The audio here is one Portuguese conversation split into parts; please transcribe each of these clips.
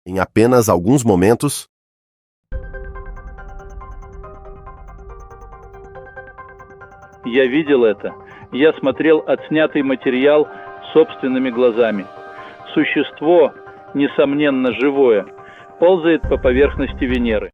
Em apenas alguns momentos, Я видел это. Я смотрел отснятый материал собственными глазами. Существо, несомненно живое, ползает по поверхности Венеры.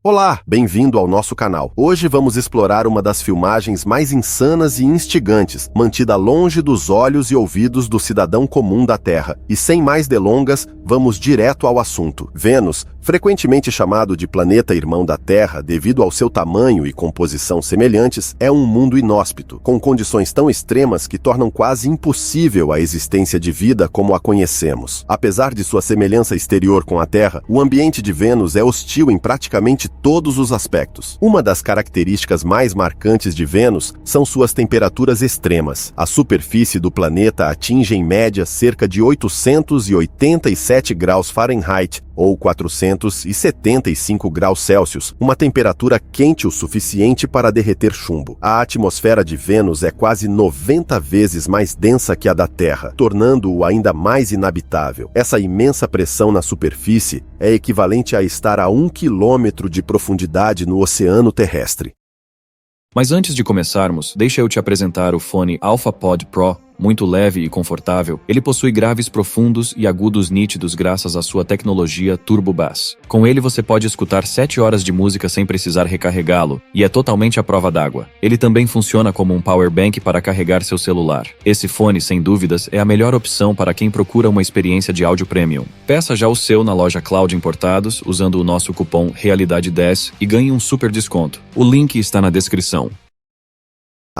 Olá, bem-vindo ao nosso canal. Hoje vamos explorar uma das filmagens mais insanas e instigantes, mantida longe dos olhos e ouvidos do cidadão comum da Terra. E sem mais delongas, vamos direto ao assunto. Vênus, frequentemente chamado de planeta irmão da Terra devido ao seu tamanho e composição semelhantes, é um mundo inóspito, com condições tão extremas que tornam quase impossível a existência de vida como a conhecemos. Apesar de sua semelhança exterior com a Terra, o ambiente de Vênus é hostil em praticamente todos os aspectos. Uma das características mais marcantes de Vênus são suas temperaturas extremas. A superfície do planeta atinge em média cerca de 887 graus Fahrenheit, ou 475 graus Celsius, uma temperatura quente o suficiente para derreter chumbo. A atmosfera de Vênus é quase 90 vezes mais densa que a da Terra, tornando-o ainda mais inabitável. Essa imensa pressão na superfície é equivalente a estar a 1 quilômetro de profundidade no oceano terrestre. Mas antes de começarmos, deixa eu te apresentar o fone AlphaPod Pro. Muito leve e confortável, ele possui graves profundos e agudos nítidos graças à sua tecnologia Turbo Bass. Com ele você pode escutar 7 horas de música sem precisar recarregá-lo, e é totalmente à prova d'água. Ele também funciona como um power bank para carregar seu celular. Esse fone, sem dúvidas, é a melhor opção para quem procura uma experiência de áudio premium. Peça já o seu na loja Cloud Importados usando o nosso cupom Realidade10 e ganhe um super desconto. O link está na descrição.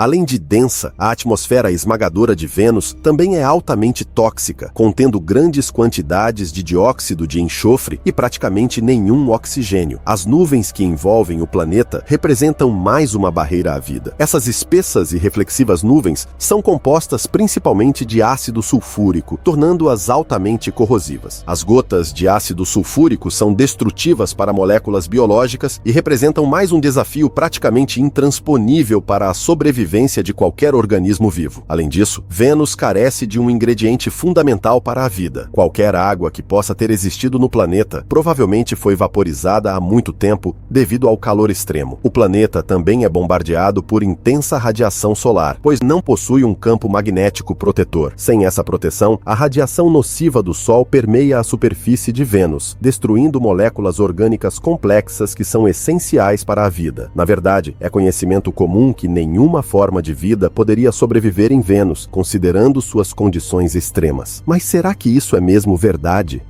Além de densa, a atmosfera esmagadora de Vênus também é altamente tóxica, contendo grandes quantidades de dióxido de enxofre e praticamente nenhum oxigênio. As nuvens que envolvem o planeta representam mais uma barreira à vida. Essas espessas e reflexivas nuvens são compostas principalmente de ácido sulfúrico, tornando-as altamente corrosivas. As gotas de ácido sulfúrico são destrutivas para moléculas biológicas e representam mais um desafio praticamente intransponível para a sobrevivência de qualquer organismo vivo. Além disso, Vênus carece de um ingrediente fundamental para a vida. Qualquer água que possa ter existido no planeta provavelmente foi vaporizada há muito tempo devido ao calor extremo. O planeta também é bombardeado por intensa radiação solar, pois não possui um campo magnético protetor. Sem essa proteção, a radiação nociva do Sol permeia a superfície de Vênus, destruindo moléculas orgânicas complexas que são essenciais para a vida. Na verdade, é conhecimento comum que nenhuma forma de vida poderia sobreviver em Vênus, considerando suas condições extremas. Mas será que isso é mesmo verdade?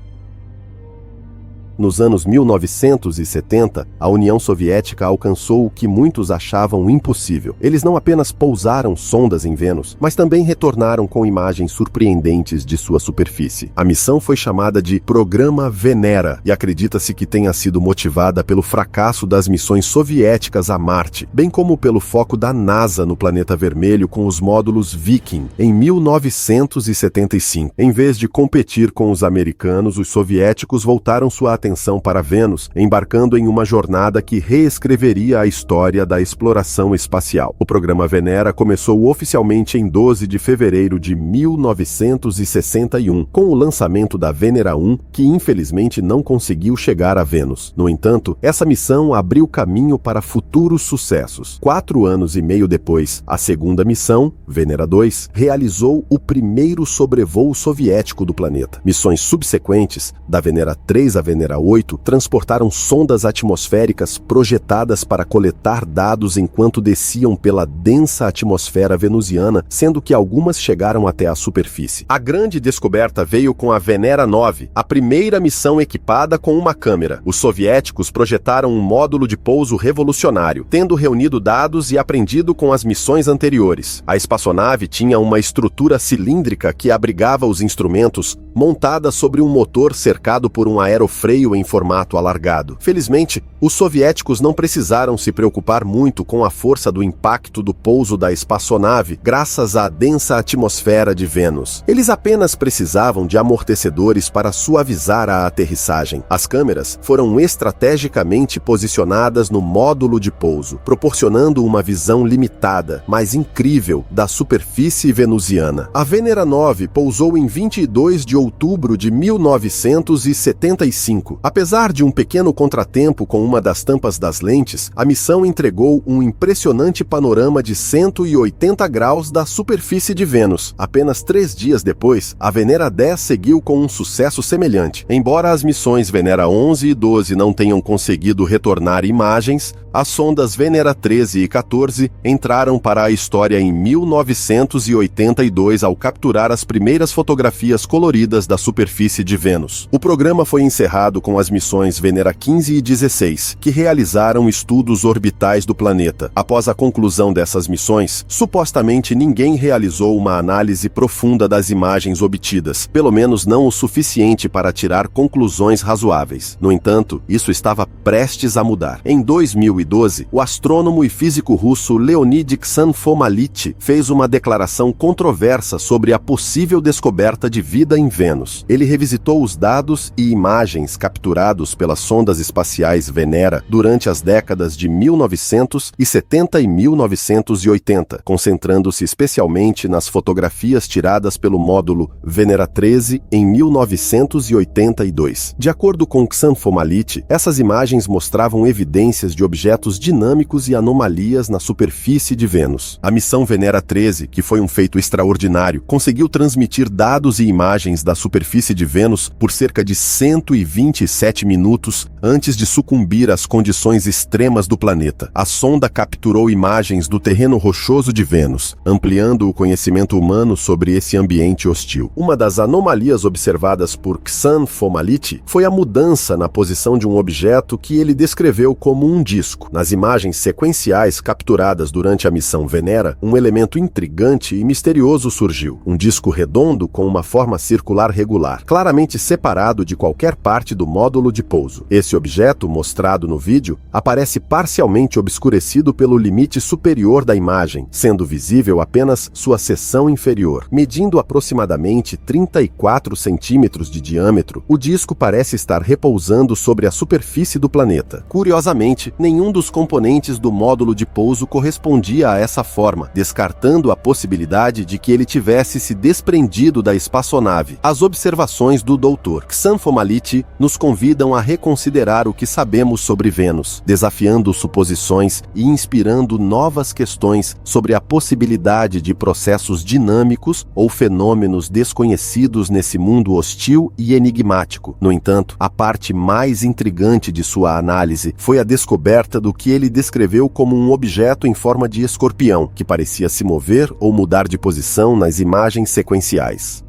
Nos anos 1970, a União Soviética alcançou o que muitos achavam impossível. Eles não apenas pousaram sondas em Vênus, mas também retornaram com imagens surpreendentes de sua superfície. A missão foi chamada de Programa Venera e acredita-se que tenha sido motivada pelo fracasso das missões soviéticas a Marte, bem como pelo foco da NASA no planeta vermelho com os módulos Viking em 1975. Em vez de competir com os americanos, os soviéticos voltaram sua atenção para Vênus, embarcando em uma jornada que reescreveria a história da exploração espacial. O programa Venera começou oficialmente em 12 de fevereiro de 1961, com o lançamento da Venera 1, que infelizmente não conseguiu chegar a Vênus. No entanto, essa missão abriu caminho para futuros sucessos. 4 anos e meio depois, a segunda missão, Venera 2, realizou o primeiro sobrevoo soviético do planeta. Missões subsequentes, da Venera 3 à Venera 8, transportaram sondas atmosféricas projetadas para coletar dados enquanto desciam pela densa atmosfera venusiana, sendo que algumas chegaram até a superfície. A grande descoberta veio com a Venera 9, a primeira missão equipada com uma câmera. Os soviéticos projetaram um módulo de pouso revolucionário, tendo reunido dados e aprendido com as missões anteriores. A espaçonave tinha uma estrutura cilíndrica que abrigava os instrumentos, montada sobre um motor cercado por um aerofreio veio em formato alargado. Felizmente, os soviéticos não precisaram se preocupar muito com a força do impacto do pouso da espaçonave graças à densa atmosfera de Vênus. Eles apenas precisavam de amortecedores para suavizar a aterrissagem. As câmeras foram estrategicamente posicionadas no módulo de pouso, proporcionando uma visão limitada, mas incrível, da superfície venusiana. A Venera 9 pousou em 22 de outubro de 1975. Apesar de um pequeno contratempo com uma das tampas das lentes, a missão entregou um impressionante panorama de 180 graus da superfície de Vênus. Apenas 3 dias depois, a Venera 10 seguiu com um sucesso semelhante. Embora as missões Venera 11 e 12 não tenham conseguido retornar imagens, as sondas Venera 13 e 14 entraram para a história em 1982 ao capturar as primeiras fotografias coloridas da superfície de Vênus. O programa foi encerrado com as missões Venera 15 e 16, que realizaram estudos orbitais do planeta. Após a conclusão dessas missões, supostamente ninguém realizou uma análise profunda das imagens obtidas, pelo menos não o suficiente para tirar conclusões razoáveis. No entanto, isso estava prestes a mudar. Em 2012, o astrônomo e físico russo Leonid Ksanfomality fez uma declaração controversa sobre a possível descoberta de vida em Vênus. Ele revisitou os dados e imagens capturados pelas sondas espaciais Venera durante as décadas de 1970 e 1980, concentrando-se especialmente nas fotografias tiradas pelo módulo Venera 13 em 1982. De acordo com Ksanfomality, essas imagens mostravam evidências de objetos dinâmicos e anomalias na superfície de Vênus. A missão Venera 13, que foi um feito extraordinário, conseguiu transmitir dados e imagens da superfície de Vênus por cerca de 127 minutos antes de sucumbir às condições extremas do planeta. A sonda capturou imagens do terreno rochoso de Vênus, ampliando o conhecimento humano sobre esse ambiente hostil. Uma das anomalias observadas por Ksanfomality foi a mudança na posição de um objeto que ele descreveu como um disco. Nas imagens sequenciais capturadas durante a missão Venera, um elemento intrigante e misterioso surgiu. Um disco redondo com uma forma circular regular, claramente separado de qualquer parte do módulo de pouso. Esse objeto, mostrado no vídeo, aparece parcialmente obscurecido pelo limite superior da imagem, sendo visível apenas sua seção inferior. Medindo aproximadamente 34 centímetros de diâmetro, o disco parece estar repousando sobre a superfície do planeta. Curiosamente, nenhum dos componentes do módulo de pouso correspondia a essa forma, descartando a possibilidade de que ele tivesse se desprendido da espaçonave. As observações do Dr. Ksanfomality nos convidam a reconsiderar o que sabemos sobre Vênus, desafiando suposições e inspirando novas questões sobre a possibilidade de processos dinâmicos ou fenômenos desconhecidos nesse mundo hostil e enigmático. No entanto, a parte mais intrigante de sua análise foi a descoberta do que ele descreveu como um objeto em forma de escorpião, que parecia se mover ou mudar de posição nas imagens sequenciais.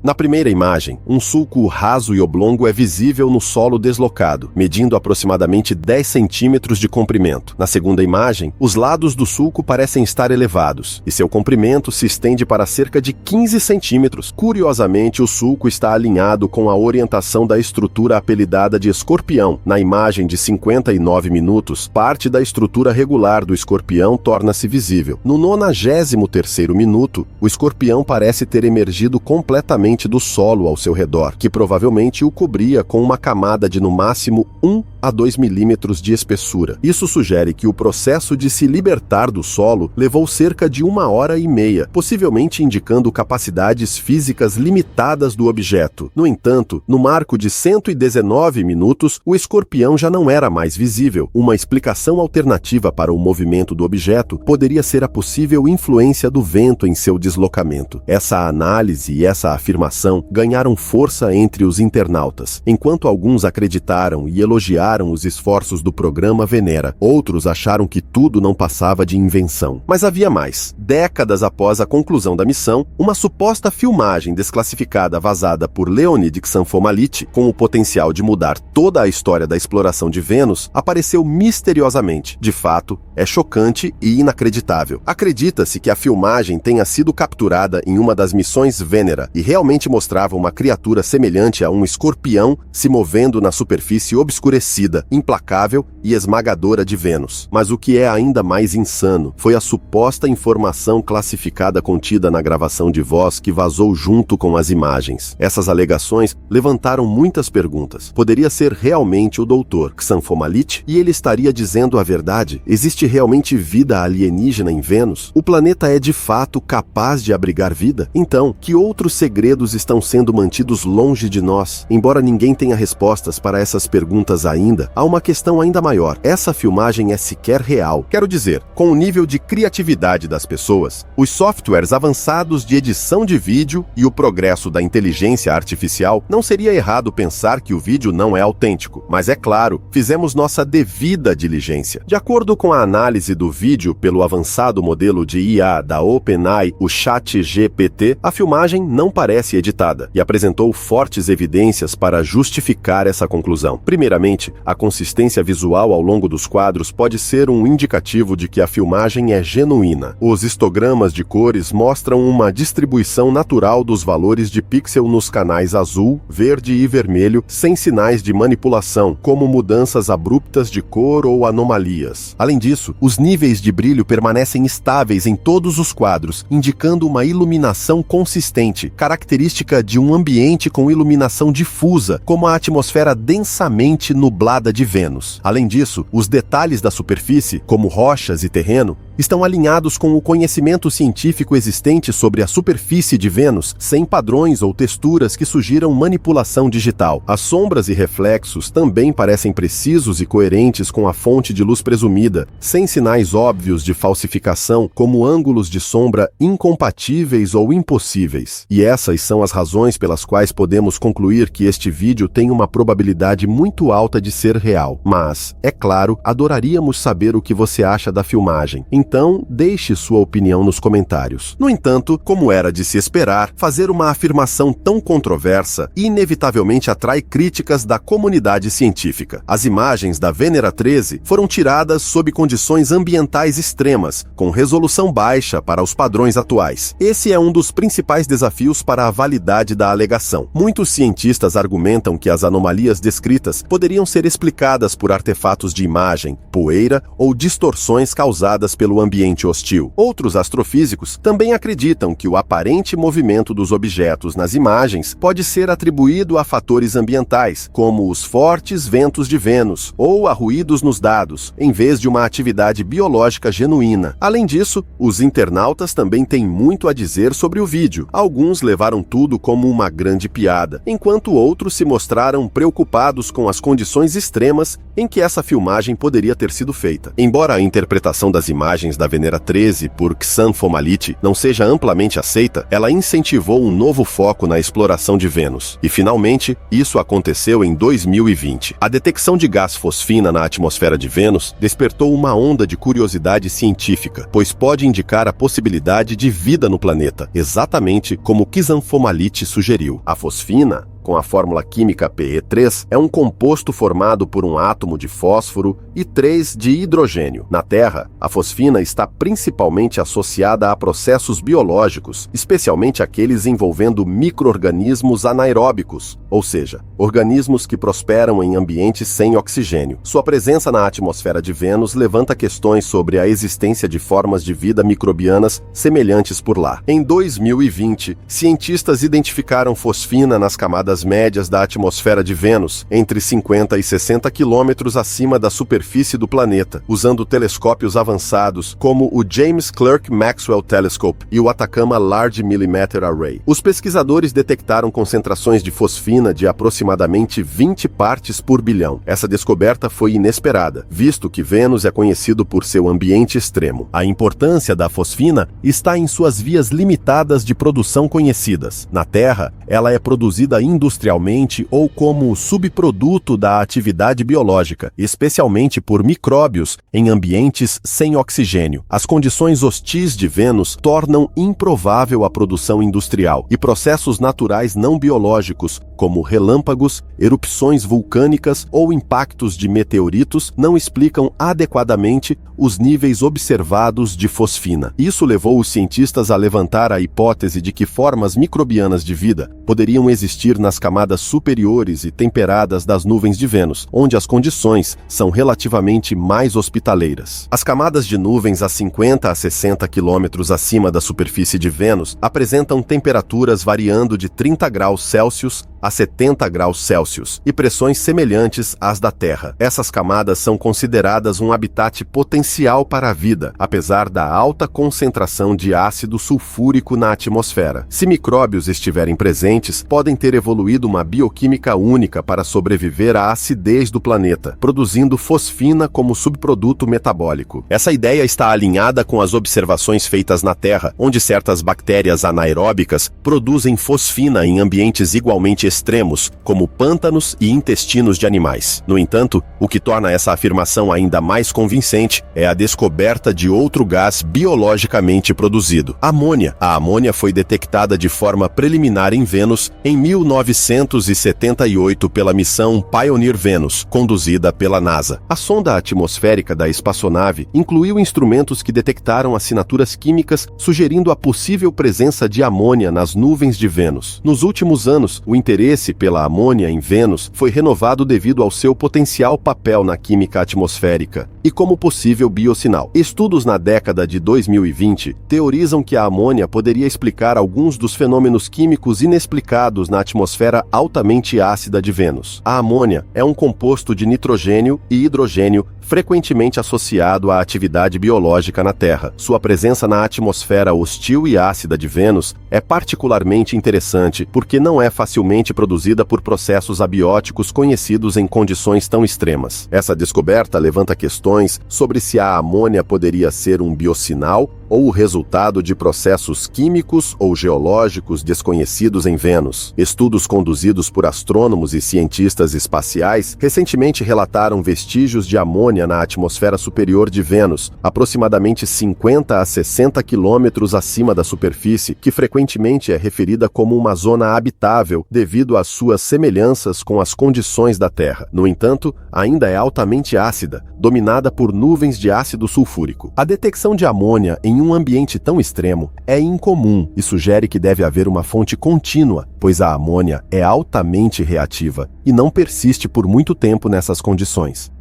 Na primeira imagem, um sulco raso e oblongo é visível no solo deslocado, medindo aproximadamente 10 centímetros de comprimento. Na segunda imagem, os lados do sulco parecem estar elevados, e seu comprimento se estende para cerca de 15 centímetros. Curiosamente, o sulco está alinhado com a orientação da estrutura apelidada de escorpião. Na imagem de 59 minutos, parte da estrutura regular do escorpião torna-se visível. No 93º minuto, o escorpião parece ter emergido completamente do solo ao seu redor, que provavelmente o cobria com uma camada de no máximo 1 a 2 milímetros de espessura. Isso sugere que o processo de se libertar do solo levou cerca de 1h30, possivelmente indicando capacidades físicas limitadas do objeto. No entanto, no marco de 119 minutos, o escorpião já não era mais visível. Uma explicação alternativa para o movimento do objeto poderia ser a possível influência do vento em seu deslocamento. Essa análise e essa afirmação ganharam força entre os internautas. Enquanto alguns acreditaram e elogiaram apoiaram os esforços do programa Venera. Outros acharam que tudo não passava de invenção. Mas havia mais. Décadas após a conclusão da missão, uma suposta filmagem desclassificada vazada por Leonid Ksanfomality, com o potencial de mudar toda a história da exploração de Vênus, apareceu misteriosamente. De fato, é chocante e inacreditável. Acredita-se que a filmagem tenha sido capturada em uma das missões Venera e realmente mostrava uma criatura semelhante a um escorpião se movendo na superfície obscurecida, implacável e esmagadora de Vênus. Mas o que é ainda mais insano foi a suposta informação classificada contida na gravação de voz que vazou junto com as imagens. Essas alegações levantaram muitas perguntas. Poderia ser realmente o Dr. Ksanfomality? E ele estaria dizendo a verdade? Existe realmente vida alienígena em Vênus? O planeta é de fato capaz de abrigar vida? Então, que outros segredos estão sendo mantidos longe de nós? Embora ninguém tenha respostas para essas perguntas ainda, há uma questão ainda maior. Essa filmagem é sequer real. Quero dizer, com o nível de criatividade das pessoas, os softwares avançados de edição de vídeo e o progresso da inteligência artificial, não seria errado pensar que o vídeo não é autêntico. Mas é claro, fizemos nossa devida diligência. De acordo com a análise do vídeo pelo avançado modelo de IA da OpenAI, o ChatGPT, a filmagem não parece editada e apresentou fortes evidências para justificar essa conclusão. Primeiramente, a consistência visual ao longo dos quadros pode ser um indicativo de que a filmagem é genuína. Os histogramas de cores mostram uma distribuição natural dos valores de pixel nos canais azul, verde e vermelho, sem sinais de manipulação, como mudanças abruptas de cor ou anomalias. Além disso, os níveis de brilho permanecem estáveis em todos os quadros, indicando uma iluminação consistente, característica de um ambiente com iluminação difusa, como a atmosfera densamente nublada de Vênus. Além disso, os detalhes da superfície, como rochas e terreno, estão alinhados com o conhecimento científico existente sobre a superfície de Vênus, sem padrões ou texturas que sugiram manipulação digital. As sombras e reflexos também parecem precisos e coerentes com a fonte de luz presumida, sem sinais óbvios de falsificação, como ângulos de sombra incompatíveis ou impossíveis. E essas são as razões pelas quais podemos concluir que este vídeo tem uma probabilidade muito alta de ser real. Mas, é claro, adoraríamos saber o que você acha da filmagem. Então, deixe sua opinião nos comentários. No entanto, como era de se esperar, fazer uma afirmação tão controversa inevitavelmente atrai críticas da comunidade científica. As imagens da Venera 13 foram tiradas sob condições ambientais extremas, com resolução baixa para os padrões atuais. Esse é um dos principais desafios para a validade da alegação. Muitos cientistas argumentam que as anomalias descritas poderiam ser explicadas por artefatos de imagem, poeira ou distorções causadas pelo ambiente hostil. Outros astrofísicos também acreditam que o aparente movimento dos objetos nas imagens pode ser atribuído a fatores ambientais, como os fortes ventos de Vênus ou a ruídos nos dados, em vez de uma atividade biológica genuína. Além disso, os internautas também têm muito a dizer sobre o vídeo. Alguns levaram tudo como uma grande piada, enquanto outros se mostraram preocupados com as condições extremas em que essa filmagem poderia ter sido feita. Embora a interpretação das imagens da Venera 13 por Ksanfomality não seja amplamente aceita, ela incentivou um novo foco na exploração de Vênus. E, finalmente, isso aconteceu em 2020. A detecção de gás fosfina na atmosfera de Vênus despertou uma onda de curiosidade científica, pois pode indicar a possibilidade de vida no planeta, exatamente como Ksanfomality sugeriu. A fosfina, com a fórmula química Pe3, é um composto formado por um átomo de fósforo e 3 de hidrogênio. Na Terra, a fosfina está principalmente associada a processos biológicos, especialmente aqueles envolvendo micro-organismos anaeróbicos, ou seja, organismos que prosperam em ambientes sem oxigênio. Sua presença na atmosfera de Vênus levanta questões sobre a existência de formas de vida microbianas semelhantes por lá. Em 2020, cientistas identificaram fosfina nas camadas médias da atmosfera de Vênus, entre 50 e 60 quilômetros acima da superfície do planeta, usando telescópios avançados como o James Clerk Maxwell Telescope e o Atacama Large Millimeter Array. Os pesquisadores detectaram concentrações de fosfina de aproximadamente 20 partes por bilhão. Essa descoberta foi inesperada, visto que Vênus é conhecido por seu ambiente extremo. A importância da fosfina está em suas vias limitadas de produção conhecidas. Na Terra, ela é produzida industrialmente industrialmente ou como subproduto da atividade biológica, especialmente por micróbios em ambientes sem oxigênio. As condições hostis de Vênus tornam improvável a produção industrial e processos naturais não biológicos, como relâmpagos, erupções vulcânicas ou impactos de meteoritos, não explicam adequadamente os níveis observados de fosfina. Isso levou os cientistas a levantar a hipótese de que formas microbianas de vida poderiam existir nas camadas superiores e temperadas das nuvens de Vênus, onde as condições são relativamente mais hospitaleiras. As camadas de nuvens a 50 a 60 quilômetros acima da superfície de Vênus apresentam temperaturas variando de 30 graus Celsius a 70 graus Celsius e pressões semelhantes às da Terra. Essas camadas são consideradas um habitat potencial para a vida, apesar da alta concentração de ácido sulfúrico na atmosfera. Se micróbios estiverem presentes, podem ter evoluído uma bioquímica única para sobreviver à acidez do planeta, produzindo fosfina como subproduto metabólico. Essa ideia está alinhada com as observações feitas na Terra, onde certas bactérias anaeróbicas produzem fosfina em ambientes igualmente extremos, como pântanos e intestinos de animais. No entanto, o que torna essa afirmação ainda mais convincente é a descoberta de outro gás biologicamente produzido, amônia. A amônia foi detectada de forma preliminar em Vênus em 1978 pela missão Pioneer Venus, conduzida pela NASA. A sonda atmosférica da espaçonave incluiu instrumentos que detectaram assinaturas químicas sugerindo a possível presença de amônia nas nuvens de Vênus. Nos últimos anos, o interesse pela amônia em Vênus foi renovado devido ao seu potencial papel na química atmosférica e como possível biosinal. Estudos na década de 2020 teorizam que a amônia poderia explicar alguns dos fenômenos químicos inexplicados na atmosfera altamente ácida de Vênus. A amônia é um composto de nitrogênio e hidrogênio frequentemente associado à atividade biológica na Terra. Sua presença na atmosfera hostil e ácida de Vênus é particularmente interessante porque não é facilmente produzida por processos abióticos conhecidos em condições tão extremas. Essa descoberta levanta questões sobre se a amônia poderia ser um biosinal ou o resultado de processos químicos ou geológicos desconhecidos em Vênus. Estudos conduzidos por astrônomos e cientistas espaciais recentemente relataram vestígios de amônia na atmosfera superior de Vênus, aproximadamente 50 a 60 quilômetros acima da superfície, que frequentemente é referida como uma zona habitável devido às suas semelhanças com as condições da Terra. No entanto, ainda é altamente ácida, dominada por nuvens de ácido sulfúrico. A detecção de amônia em um ambiente tão extremo é incomum e sugere que deve haver uma fonte contínua, pois a amônia é altamente reativa e não persiste por muito tempo nessas condições.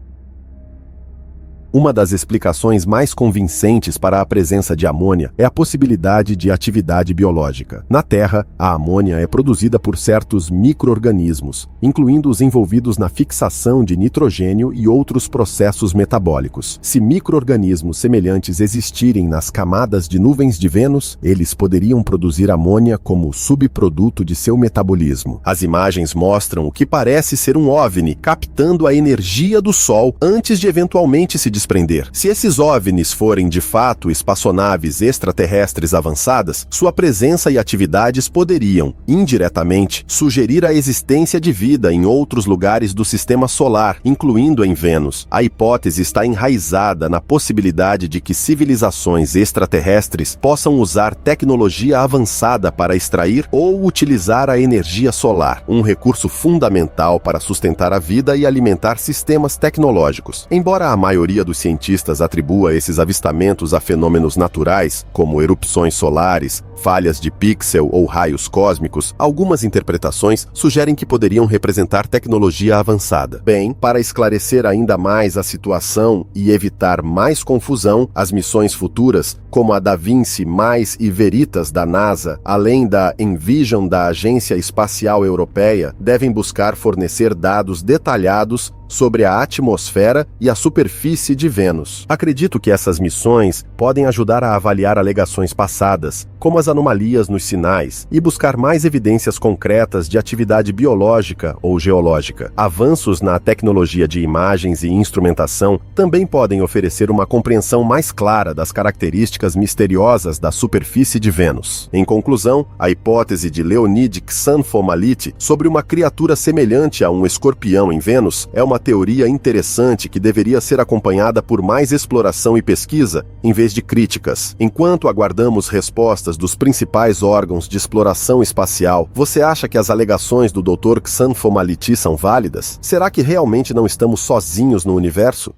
Uma das explicações mais convincentes para a presença de amônia é a possibilidade de atividade biológica. Na Terra, a amônia é produzida por certos micro-organismos, incluindo os envolvidos na fixação de nitrogênio e outros processos metabólicos. Se micro-organismos semelhantes existirem nas camadas de nuvens de Vênus, eles poderiam produzir amônia como subproduto de seu metabolismo. As imagens mostram o que parece ser um OVNI captando a energia do Sol antes de eventualmente se desprender. Se esses OVNIs forem de fato espaçonaves extraterrestres avançadas, sua presença e atividades poderiam, indiretamente, sugerir a existência de vida em outros lugares do sistema solar, incluindo em Vênus. A hipótese está enraizada na possibilidade de que civilizações extraterrestres possam usar tecnologia avançada para extrair ou utilizar a energia solar, um recurso fundamental para sustentar a vida e alimentar sistemas tecnológicos. Embora a maioria dos cientistas atribua esses avistamentos a fenômenos naturais, como erupções solares, falhas de pixel ou raios cósmicos, algumas interpretações sugerem que poderiam representar tecnologia avançada. Bem, para esclarecer ainda mais a situação e evitar mais confusão, as missões futuras, como a Da Vinci Mais e Veritas da NASA, além da Envision da Agência Espacial Europeia, devem buscar fornecer dados detalhados sobre a atmosfera e a superfície de Vênus. Acredito que essas missões podem ajudar a avaliar alegações passadas, como as anomalias nos sinais, e buscar mais evidências concretas de atividade biológica ou geológica. Avanços na tecnologia de imagens e instrumentação também podem oferecer uma compreensão mais clara das características misteriosas da superfície de Vênus. Em conclusão, a hipótese de Leonid Ksanfomality sobre uma criatura semelhante a um escorpião em Vênus é uma teoria interessante que deveria ser acompanhada por mais exploração e pesquisa, em vez de críticas. Enquanto aguardamos respostas dos principais órgãos de exploração espacial, você acha que as alegações do Dr. Ksanfomality são válidas? Será que realmente não estamos sozinhos no universo?